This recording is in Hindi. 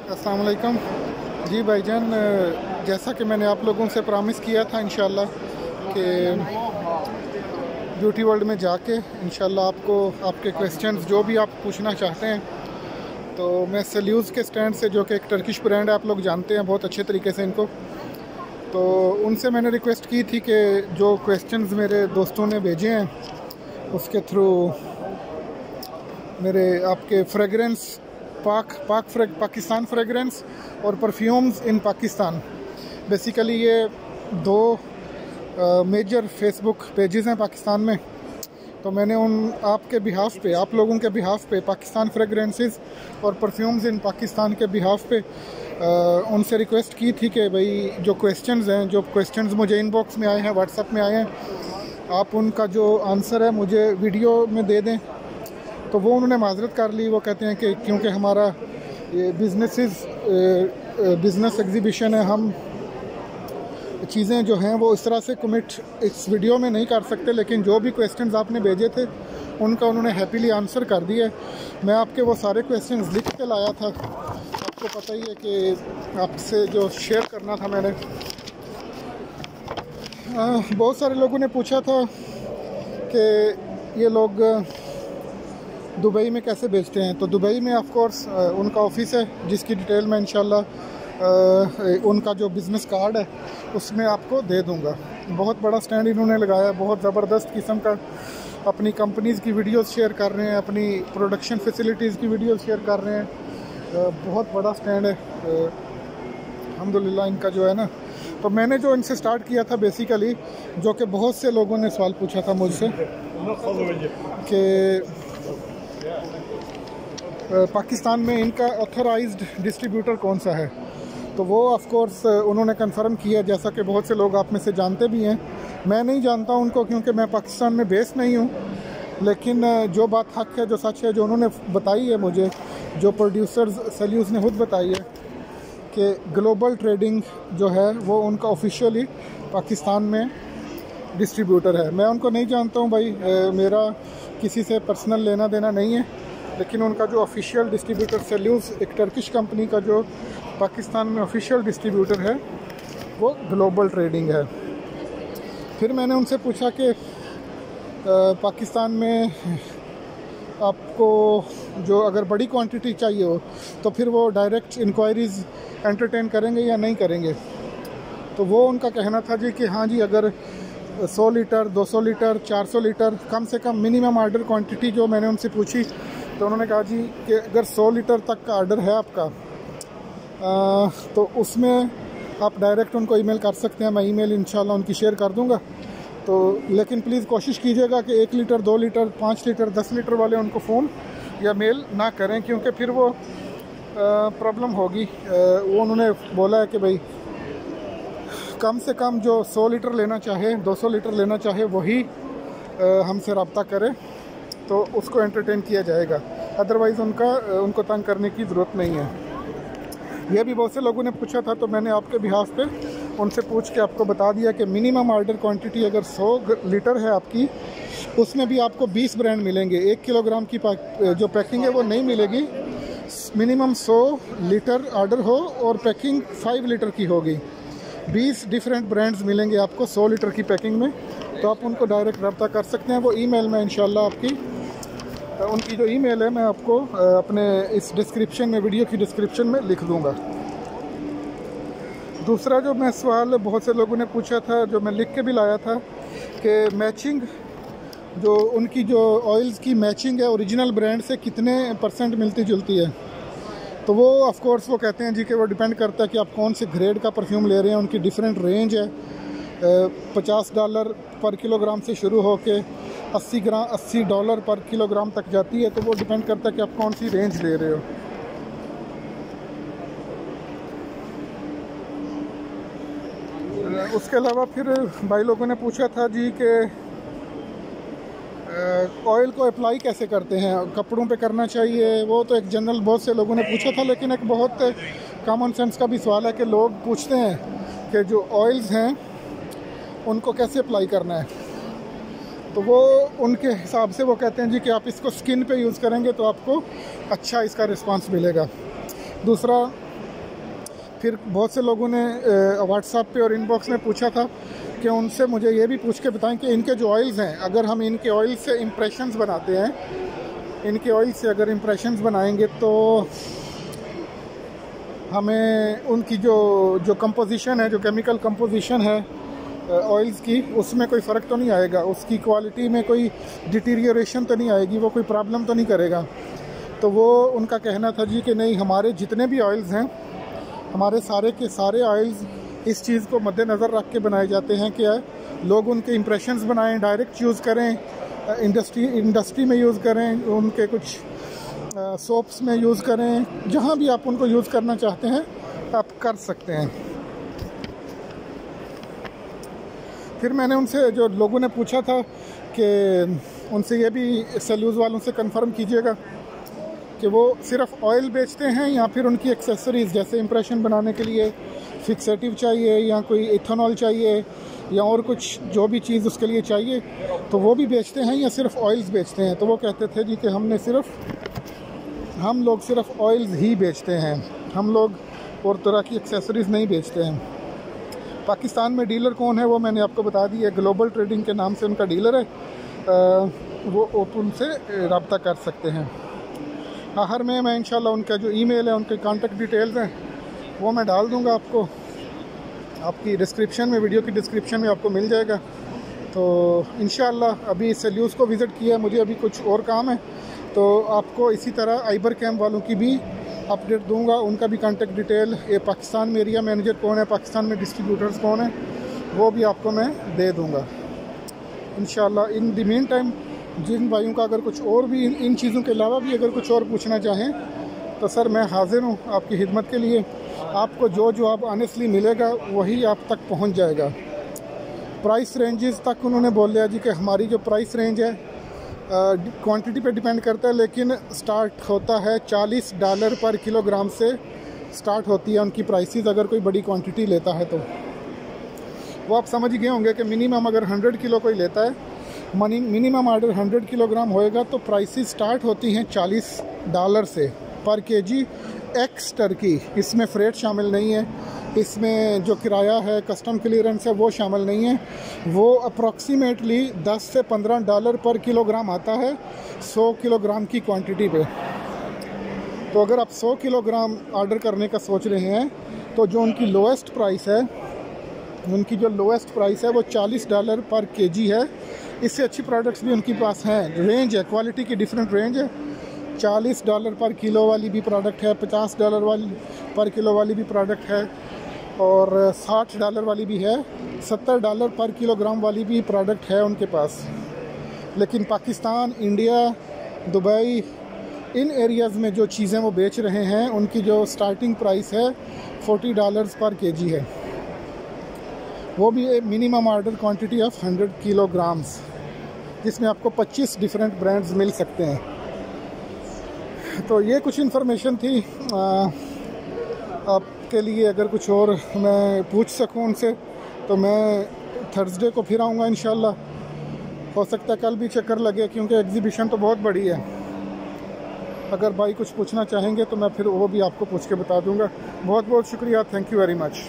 अस्सलाम वालेकुम जी भाईजान। जैसा कि मैंने आप लोगों से प्रॉमिस किया था इंशाल्लाह कि ब्यूटी वर्ल्ड में जाके इंशाल्लाह आपको आपके क्वेश्चंस जो भी आप पूछना चाहते हैं, तो मैं सल्यूज़ के स्टैंड से, जो कि एक टर्किश ब्रांड है, आप लोग जानते हैं बहुत अच्छे तरीके से इनको, तो उनसे मैंने रिक्वेस्ट की थी कि जो क्वेश्चंस मेरे दोस्तों ने भेजे हैं उसके थ्रू मेरे आपके फ्रेगरेंस पाकिस्तान फ्रेगरेंस और परफ्यूम्स इन पाकिस्तान, बेसिकली ये दो मेजर फेसबुक पेजेस हैं पाकिस्तान में। तो मैंने उन आपके बिहाफ पे, आप लोगों के बिहाफ पे, पाकिस्तान फ्रेगरेंसेस और परफ्यूम्स इन पाकिस्तान के बिहाफ पे उनसे रिक्वेस्ट की थी कि भाई जो क्वेश्चंस हैं, जो क्वेश्चंस मुझे इनबॉक्स में आए हैं, व्हाट्सएप में आए हैं, आप उनका जो आंसर है मुझे वीडियो में दे दें। तो वो उन्होंने माजरत कर ली। वो कहते हैं कि क्योंकि हमारा ये बिज़नेस एग्जीबिशन है, हम चीज़ें जो हैं वो इस तरह से कमिट इस वीडियो में नहीं कर सकते, लेकिन जो भी क्वेश्चंस आपने भेजे थे उनका उन्होंने हैप्पीली आंसर कर दिया है। मैं आपके वो सारे क्वेश्चंस लिख के लाया था, आपको पता ही है कि आपसे जो शेयर करना था मैंने। बहुत सारे लोगों ने पूछा था कि ये लोग दुबई में कैसे बेचते हैं। तो दुबई में ऑफ कोर्स उनका ऑफिस है, जिसकी डिटेल मैं इंशाल्लाह उनका जो बिज़नेस कार्ड है उसमें आपको दे दूंगा। बहुत बड़ा स्टैंड इन्होंने लगाया, बहुत ज़बरदस्त किस्म का अपनी कंपनीज़ की वीडियोस शेयर कर रहे हैं, अपनी प्रोडक्शन फैसिलिटीज़ की वीडियोस शेयर कर रहे हैं। बहुत बड़ा स्टैंड है अल्हम्दुलिल्लाह इनका जो है ना। तो मैंने जो इनसे स्टार्ट किया था बेसिकली, जो कि बहुत से लोगों ने सवाल पूछा था मुझसे कि पाकिस्तान में इनका ऑथराइज्ड डिस्ट्रीब्यूटर कौन सा है। तो वो ऑफ कोर्स उन्होंने कंफर्म किया, जैसा कि बहुत से लोग आप में से जानते भी हैं। मैं नहीं जानता उनको क्योंकि मैं पाकिस्तान में बेस नहीं हूँ, लेकिन जो बात हक है, जो सच है, जो उन्होंने बताई है मुझे, जो प्रोड्यूसर्स सल्यूज़ ने खुद बताई है कि ग्लोबल ट्रेडिंग जो है वो उनका ऑफिशियली पाकिस्तान में डिस्ट्रीब्यूटर है। मैं उनको नहीं जानता हूँ भाई, मेरा किसी से पर्सनल लेना देना नहीं है, लेकिन उनका जो ऑफिशियल डिस्ट्रीब्यूटर सल्यूज़, एक टर्किश कंपनी का जो पाकिस्तान में ऑफिशियल डिस्ट्रीब्यूटर है, वो ग्लोबल ट्रेडिंग है। फिर मैंने उनसे पूछा कि पाकिस्तान में आपको जो अगर बड़ी क्वांटिटी चाहिए हो तो फिर वो डायरेक्ट इंक्वायरीज़ एंटरटेन करेंगे या नहीं करेंगे। तो वो उनका कहना था जी कि हाँ जी, अगर 100 लीटर, 200 लीटर, 400 लीटर, कम से कम मिनिमम ऑर्डर क्वांटिटी जो मैंने उनसे पूछी, तो उन्होंने कहा जी कि अगर 100 लीटर तक का ऑर्डर है आपका, तो उसमें आप डायरेक्ट उनको ईमेल कर सकते हैं। मैं ईमेल इंशाल्लाह उनकी शेयर कर दूंगा। तो लेकिन प्लीज़ कोशिश कीजिएगा कि 1 लीटर, 2 लीटर, 5 लीटर, 10 लीटर वाले उनको फ़ोन या मेल ना करें, क्योंकि फिर वो प्रॉब्लम होगी। वो उन्होंने बोला है कि भाई कम से कम जो 100 लीटर लेना चाहे, 200 लीटर लेना चाहे, वही हमसे रब्ता करे तो उसको एंटरटेन किया जाएगा, अदरवाइज़ उनको तंग करने की ज़रूरत नहीं है। यह भी बहुत से लोगों ने पूछा था, तो मैंने आपके बिहाफ पे उनसे पूछ के आपको बता दिया कि मिनिमम ऑर्डर क्वांटिटी अगर 100 लीटर है आपकी, उसमें भी आपको 20 ब्रांड मिलेंगे। 1 किलोग्राम की जो पैकिंग है वो नहीं मिलेगी। मिनिमम 100 लीटर ऑर्डर हो और पैकिंग 5 लीटर की होगी। 20 डिफरेंट ब्रांड्स मिलेंगे आपको 100 लीटर की पैकिंग में। तो आप उनको डायरेक्ट रब्ता कर सकते हैं। वो ईमेल में इंशाल्लाह आपकी, उनकी जो ईमेल है मैं आपको अपने इस डिस्क्रिप्शन में, वीडियो की डिस्क्रिप्शन में लिख दूंगा। दूसरा जो मैं सवाल बहुत से लोगों ने पूछा था, जो मैं लिख के भी लाया था, कि मैचिंग, जो उनकी जो ऑयल्स की मैचिंग है ओरिजिनल ब्रांड से कितने % मिलती जुलती है। तो वो ऑफ कोर्स वो कहते हैं जी कि वो डिपेंड करता है कि आप कौन से ग्रेड का परफ्यूम ले रहे हैं। उनकी डिफरेंट रेंज है, $50 पर किलोग्राम से शुरू होके $80 पर किलोग्राम तक जाती है। तो वो डिपेंड करता है कि आप कौन सी रेंज ले रहे हो। उसके अलावा फिर भाई लोगों ने पूछा था जी कि ऑयल को अप्लाई कैसे करते हैं, कपड़ों पे करना चाहिए। वो तो एक जनरल बहुत से लोगों ने पूछा था, लेकिन एक बहुत कॉमन सेंस का भी सवाल है कि लोग पूछते हैं कि जो ऑयल्स हैं उनको कैसे अप्लाई करना है। तो वो उनके हिसाब से वो कहते हैं जी कि आप इसको स्किन पे यूज़ करेंगे तो आपको अच्छा इसका रिस्पांस मिलेगा। दूसरा फिर बहुत से लोगों ने व्हाट्सएप पे और इनबॉक्स में पूछा था कि उनसे मुझे ये भी पूछ के बताएं कि इनके जो ऑयल्स हैं, अगर हम इनके ऑयल से इम्प्रेशंस बनाते हैं, इनके ऑयल से अगर इम्प्रेशंस बनाएंगे तो हमें उनकी जो कंपोजिशन है, जो केमिकल कंपोजिशन है ऑयल्स की, उसमें कोई फ़र्क तो नहीं आएगा, उसकी क्वालिटी में कोई डिटीरियरेशन तो नहीं आएगी, वो कोई प्रॉब्लम तो नहीं करेगा। तो वो उनका कहना था जी कि नहीं, हमारे जितने भी ऑयल्स हैं, हमारे सारे के सारे ऑयल्स इस चीज़ को मद्देनज़र रख के बनाए जाते हैं कि लोग उनके इम्प्रेशंस बनाएं, डायरेक्ट यूज़ करें, इंडस्ट्री में यूज़ करें, उनके कुछ सोप्स में यूज़ करें, जहाँ भी आप उनको यूज़ करना चाहते हैं आप कर सकते हैं। फिर मैंने उनसे, जो लोगों ने पूछा था कि उनसे ये भी सेल्यूज़ वालों से कंफर्म कीजिएगा कि वो सिर्फ ऑयल बेचते हैं या फिर उनकी एक्सेसरीज़, जैसे इम्प्रेशन बनाने के लिए फिक्सेटिव चाहिए या कोई इथेनॉल चाहिए या और कुछ जो भी चीज़ उसके लिए चाहिए, तो वो भी बेचते हैं या सिर्फ ऑयल्स बेचते हैं। तो वो कहते थे जी कि हम लोग सिर्फ ऑयल्स ही बेचते हैं, हम लोग और तरह की एक्सेसरीज़ नहीं बेचते हैं। पाकिस्तान में डीलर कौन है वो मैंने आपको बता दी है, ग्लोबल ट्रेडिंग के नाम से उनका डीलर है, वो उनसे रब्ता कर सकते हैं। आखिर में मैं इंशाल्लाह उनका जो ईमेल है, उनके कांटेक्ट डिटेल्स हैं, वो मैं डाल दूंगा आपको, आपकी डिस्क्रिप्शन में, वीडियो की डिस्क्रिप्शन में आपको मिल जाएगा। तो इंशाल्लाह अभी सेल्यूस को विज़िट किया, मुझे अभी कुछ और काम है, तो आपको इसी तरह आइबर कैम्प वालों की भी अपडेट दूंगा, उनका भी कांटेक्ट डिटेल, ये पाकिस्तान में एरिया मैनेजर कौन है, पाकिस्तान में डिस्ट्रीब्यूटर्स कौन है, वो भी आपको मैं दे दूंगा इंशाल्लाह। इन द मीन टाइम जिन भाइयों का अगर कुछ और भी इन चीज़ों के अलावा भी अगर कुछ और पूछना चाहें तो सर मैं हाज़िर हूँ आपकी खिदमत के लिए। आपको जो आप ऑनेस्टली मिलेगा वही आप तक पहुँच जाएगा। प्राइस रेंजेस तक उन्होंने बोल दिया जी कि हमारी जो प्राइस रेंज है क्वांटिटी पे डिपेंड करता है, लेकिन स्टार्ट होता है $40 पर किलोग्राम से स्टार्ट होती है उनकी प्राइसेस, अगर कोई बड़ी क्वांटिटी लेता है तो। वो आप समझ गए होंगे कि मिनिमम अगर 100 किलो कोई लेता है, मिनिमम ऑर्डर 100 किलोग्राम होएगा तो प्राइसेस स्टार्ट होती हैं $40 से पर केजी एक्स टर्की। इसमें फ्रेट शामिल नहीं है, इसमें जो किराया है, कस्टम क्लियरेंस है, वो शामिल नहीं है। वो अप्रॉक्सीमेटली $10 से $15 पर किलोग्राम आता है 100 किलोग्राम की क्वांटिटी पे। तो अगर आप 100 किलोग्राम ऑर्डर करने का सोच रहे हैं तो जो उनकी लोएस्ट प्राइस है, वो $40 पर केजी है। इससे अच्छी प्रोडक्ट्स भी उनके पास हैं, रेंज है, क्वालिटी की डिफरेंट रेंज है। $40 पर किलो वाली भी प्रोडक्ट है, $50 वाली पर किलो वाली भी प्रोडक्ट है, और $60 वाली भी है, $70 पर किलोग्राम वाली भी प्रोडक्ट है उनके पास। लेकिन पाकिस्तान, इंडिया, दुबई, इन एरियाज़ में जो चीज़ें वो बेच रहे हैं, उनकी जो स्टार्टिंग प्राइस है $40 पर केजी है, वो भी minimum order quantity of 100 kilograms, जिसमें आपको 25 डिफरेंट ब्रांड्स मिल सकते हैं। तो ये कुछ इन्फॉर्मेशन थी आपके लिए। अगर कुछ और मैं पूछ सकूं उनसे तो मैं थर्सडे को फिर आऊँगा इंशाल्लाह। हो सकता है कल भी चक्कर लगे, क्योंकि एग्ज़िबिशन तो बहुत बड़ी है। अगर भाई कुछ पूछना चाहेंगे तो मैं फिर वो भी आपको पूछ के बता दूँगा। बहुत बहुत शुक्रिया, थैंक यू वेरी मच।